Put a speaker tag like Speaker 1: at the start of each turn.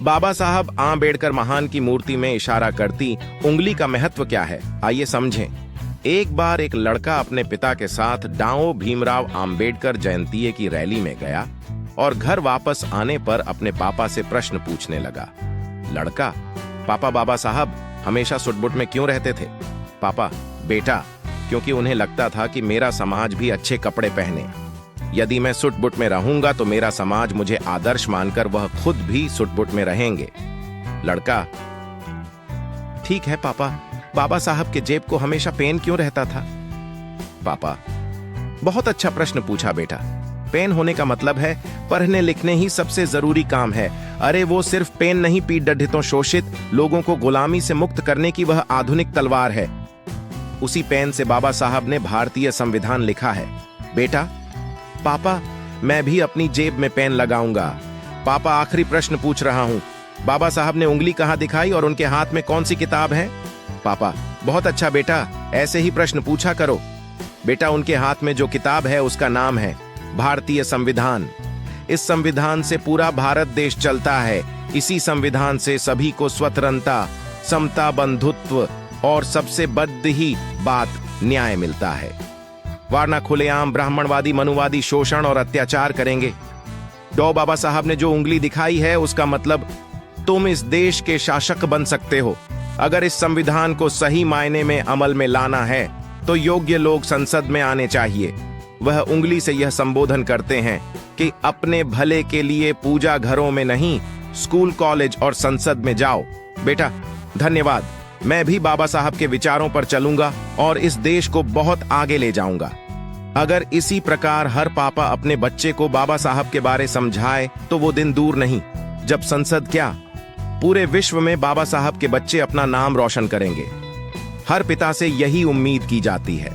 Speaker 1: बाबा साहब आंबेडकर महान की मूर्ति में इशारा करती उंगली का महत्व क्या है, आइए समझें। एक बार एक लड़का अपने पिता के साथ डाओ भीमराव आंबेडकर जयंतीय की रैली में गया और घर वापस आने पर अपने पापा से प्रश्न पूछने लगा। लड़का, पापा बाबा साहब हमेशा सुटबुट में क्यों रहते थे? पापा, बेटा क्योंकि उन्हें लगता था कि मेरा समाज भी अच्छे कपड़े पहने। यदि मैं सुटबुट में रहूंगा तो मेरा समाज मुझे आदर्श मानकर वह खुद भी सुटबुट में रहेंगे। लड़का, ठीक है पापा, बाबा साहब के जेब को हमेशा पेन क्यों रहता था? पापा, बहुत अच्छा प्रश्न पूछा बेटा। पेन होने का मतलब है पढ़ने लिखने ही सबसे जरूरी काम है। अरे वो सिर्फ पेन नहीं, पीठ दंडितों शोषित लोगों को गुलामी से मुक्त करने की वह आधुनिक तलवार है। उसी पेन से बाबा साहब ने भारतीय संविधान लिखा है। बेटा, पापा मैं भी अपनी जेब में पेन लगाऊंगा। पापा आखिरी प्रश्न पूछ रहा हूं, बाबा साहब ने उंगली कहां दिखाई और उनके हाथ में कौन सी किताब है? पापा, बहुत अच्छा बेटा, ऐसे ही प्रश्न पूछा करो। बेटा, उनके हाथ में जो किताब है उसका नाम है भारतीय संविधान। इस संविधान से पूरा भारत देश चलता है। इसी संविधान से सभी को स्वतंत्रता, समता, बंधुत्व और सबसे बद्ध ही बात न्याय मिलता है, वरना खुलेआम ब्राह्मणवादी मनुवादी शोषण और अत्याचार करेंगे। डॉ बाबा साहब ने जो उंगली दिखाई है उसका मतलब तुम इस देश के शासक बन सकते हो। अगर इस संविधान को सही मायने में अमल में लाना है तो योग्य लोग संसद में आने चाहिए। वह उंगली से यह संबोधन करते हैं कि अपने भले के लिए पूजा घरों में नहीं, स्कूल कॉलेज और संसद में जाओ। बेटा धन्यवाद, मैं भी बाबा साहब के विचारों पर चलूंगा और इस देश को बहुत आगे ले जाऊंगा। अगर इसी प्रकार हर पापा अपने बच्चे को बाबा साहब के बारे समझाए तो वो दिन दूर नहीं जब संसद क्या, पूरे विश्व में बाबा साहब के बच्चे अपना नाम रोशन करेंगे। हर पिता से यही उम्मीद की जाती है।